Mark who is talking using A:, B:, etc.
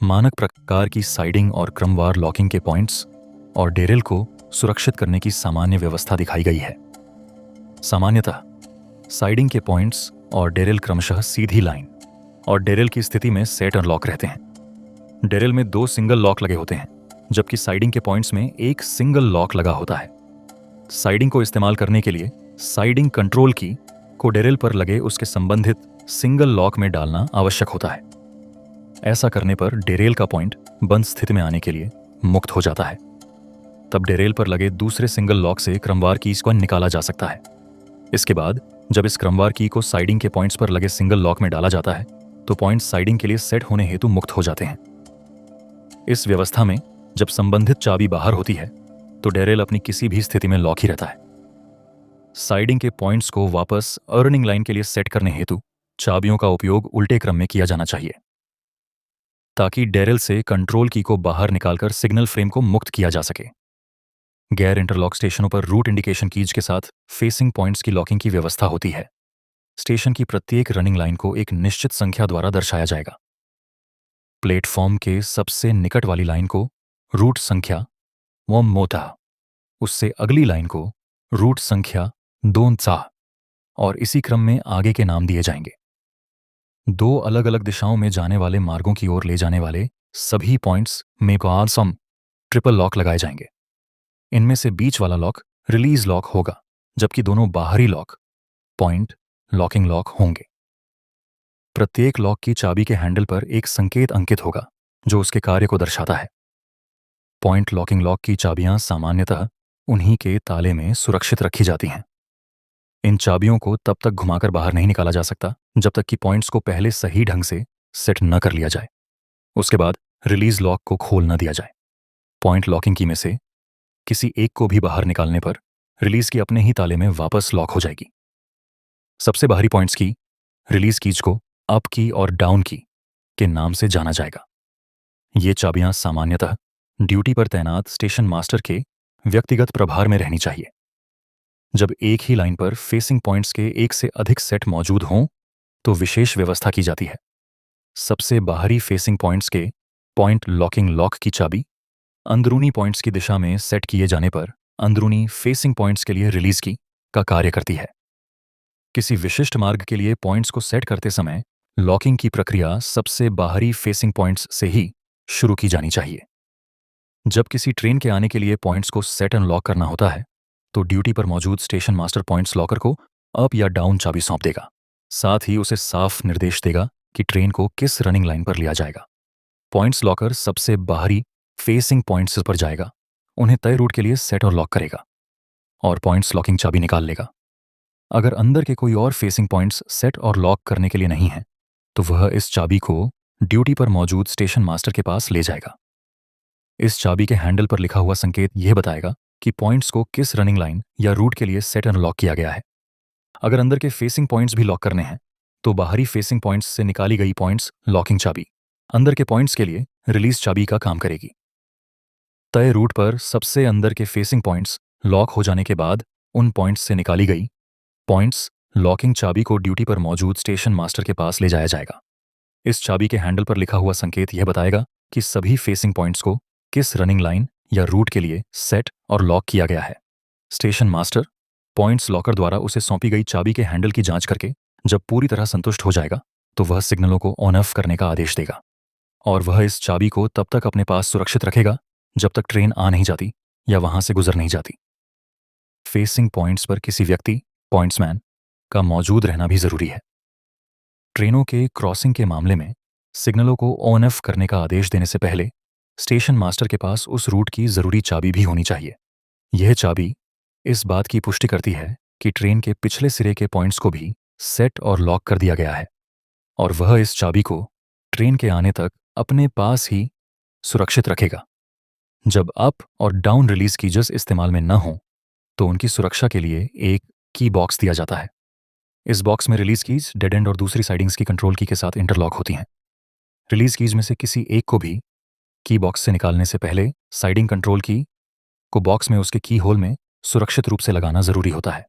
A: मानक प्रकार की साइडिंग और क्रमवार लॉकिंग के पॉइंट्स और डेरेल को सुरक्षित करने की सामान्य व्यवस्था दिखाई गई है। सामान्यतः साइडिंग के पॉइंट्स और डेरेल क्रमशः सीधी लाइन और डेरेल की स्थिति में सेट और लॉक रहते हैं। डेरेल में 2 सिंगल लॉक लगे होते हैं, जबकि साइडिंग के पॉइंट्स में एक सिंगल लॉक लगा होता है। साइडिंग को इस्तेमाल करने के लिए साइडिंग कंट्रोल की को डेरेल पर लगे उसके संबंधित सिंगल लॉक में डालना आवश्यक होता है। ऐसा करने पर डेरेल का पॉइंट बंद स्थिति में आने के लिए मुक्त हो जाता है। तब डेरेल पर लगे दूसरे सिंगल लॉक से क्रमवार कीज को निकाला जा सकता है। इसके बाद जब इस क्रमवार की को साइडिंग के पॉइंट्स पर लगे सिंगल लॉक में डाला जाता है तो पॉइंट्स साइडिंग के लिए सेट होने हेतु मुक्त हो जाते हैं। इस व्यवस्था में जब संबंधित चाबी बाहर होती है तो डेरेल अपनी किसी भी स्थिति में लॉक ही रहता है। साइडिंग के पॉइंट्स को वापस अर्निंग लाइन के लिए सेट करने हेतु चाबियों का उपयोग उल्टे क्रम में किया जाना चाहिए, ताकि डेरेल से कंट्रोल की को बाहर निकालकर सिग्नल फ्रेम को मुक्त किया जा सके। गैर इंटरलॉक स्टेशनों पर रूट इंडिकेशन कीज के साथ फेसिंग पॉइंट्स की लॉकिंग की व्यवस्था होती है। स्टेशन की प्रत्येक रनिंग लाइन को एक निश्चित संख्या द्वारा दर्शाया जाएगा। प्लेटफॉर्म के सबसे निकट वाली लाइन को रूट संख्या मोटा, उससे अगली लाइन को रूट संख्या 2 और इसी क्रम में आगे के नाम दिए जाएंगे। 2 अलग अलग दिशाओं में जाने वाले मार्गों की ओर ले जाने वाले सभी पॉइंट्स में ट्रिपल लॉक लगाए जाएंगे। इनमें से बीच वाला लॉक रिलीज लॉक होगा, जबकि दोनों बाहरी लॉक पॉइंट लॉकिंग लॉक होंगे। प्रत्येक लॉक की चाबी के हैंडल पर एक संकेत अंकित होगा जो उसके कार्य को दर्शाता है। पॉइंट लॉकिंग लॉक की चाबियां सामान्यतः उन्हीं के ताले में सुरक्षित रखी जाती हैं। इन चाबियों को तब तक घुमाकर बाहर नहीं निकाला जा सकता जब तक कि पॉइंट्स को पहले सही ढंग से सेट न कर लिया जाए। उसके बाद रिलीज लॉक को खोल न दिया जाए। पॉइंट लॉकिंग की में से किसी एक को भी बाहर निकालने पर रिलीज की अपने ही ताले में वापस लॉक हो जाएगी। सबसे बाहरी पॉइंट्स की रिलीज कीज को अप की और डाउन की के नाम से जाना जाएगा। ये चाबियां सामान्यतः ड्यूटी पर तैनात स्टेशन मास्टर के व्यक्तिगत प्रभार में रहनी चाहिए। जब एक ही लाइन पर फेसिंग पॉइंट्स के एक से अधिक सेट मौजूद हों तो विशेष व्यवस्था की जाती है। सबसे बाहरी फेसिंग पॉइंट्स के पॉइंट लॉकिंग लॉक की चाबी अंदरूनी पॉइंट्स की दिशा में सेट किए जाने पर अंदरूनी फेसिंग पॉइंट्स के लिए रिलीज की का कार्य करती है। किसी विशिष्ट मार्ग के लिए पॉइंट्स को सेट करते समय लॉकिंग की प्रक्रिया सबसे बाहरी फेसिंग पॉइंट्स से ही शुरू की जानी चाहिए। जब किसी ट्रेन के आने के लिए पॉइंट्स को सेट एंड लॉक करना होता है तो ड्यूटी पर मौजूद स्टेशन मास्टर पॉइंट्स लॉकर को अप या डाउन चाबी सौंप देगा। साथ ही उसे साफ निर्देश देगा कि ट्रेन को किस रनिंग लाइन पर लिया जाएगा। पॉइंट्स लॉकर सबसे बाहरी फेसिंग पॉइंट्स पर जाएगा, उन्हें तय रूट के लिए सेट और लॉक करेगा और पॉइंट्स लॉकिंग चाबी निकाल लेगा। अगर अंदर के कोई और फेसिंग पॉइंट्स सेट और लॉक करने के लिए नहीं है तो वह इस चाबी को ड्यूटी पर मौजूद स्टेशन मास्टर के पास ले जाएगा। इस चाबी के हैंडल पर लिखा हुआ संकेत यह बताएगा कि पॉइंट्स को किस रनिंग लाइन या रूट के लिए सेट एंड लॉक किया गया है। अगर अंदर के फेसिंग पॉइंट्स भी लॉक करने हैं तो बाहरी फेसिंग पॉइंट्स से निकाली गई पॉइंट्स लॉकिंग चाबी अंदर के पॉइंट्स के लिए रिलीज चाबी का काम करेगी। तय रूट पर सबसे अंदर के फेसिंग पॉइंट्स लॉक हो जाने के बाद उन पॉइंट्स से निकाली गई पॉइंट्स लॉकिंग चाबी को ड्यूटी पर मौजूद स्टेशन मास्टर के पास ले जाया जाएगा। इस चाबी के हैंडल पर लिखा हुआ संकेत यह बताएगा कि सभी फेसिंग पॉइंट्स को किस रनिंग लाइन या रूट के लिए सेट और लॉक किया गया है। स्टेशन मास्टर पॉइंट्स लॉकर द्वारा उसे सौंपी गई चाबी के हैंडल की जांच करके जब पूरी तरह संतुष्ट हो जाएगा तो वह सिग्नलों को ऑन ऑफ करने का आदेश देगा और वह इस चाबी को तब तक अपने पास सुरक्षित रखेगा जब तक ट्रेन आ नहीं जाती या वहां से गुजर नहीं जाती। फेसिंग पॉइंट्स पर किसी व्यक्ति पॉइंट्समैन का मौजूद रहना भी जरूरी है। ट्रेनों के क्रॉसिंग के मामले में सिग्नलों को ऑन ऑफ करने का आदेश देने से पहले स्टेशन मास्टर के पास उस रूट की जरूरी चाबी भी होनी चाहिए। यह चाबी इस बात की पुष्टि करती है कि ट्रेन के पिछले सिरे के पॉइंट्स को भी सेट और लॉक कर दिया गया है और वह इस चाबी को ट्रेन के आने तक अपने पास ही सुरक्षित रखेगा। जब अप और डाउन रिलीज कीजेस इस्तेमाल में न हों तो उनकी सुरक्षा के लिए एक की बॉक्स दिया जाता है। इस बॉक्स में रिलीज कीज डेड एंड और दूसरी साइडिंग्स की कंट्रोल की के साथ इंटरलॉक होती हैं। रिलीज कीज में से किसी एक को भी की बॉक्स से निकालने से पहले साइडिंग कंट्रोल की को बॉक्स में उसके की होल में सुरक्षित रूप से लगाना जरूरी होता है।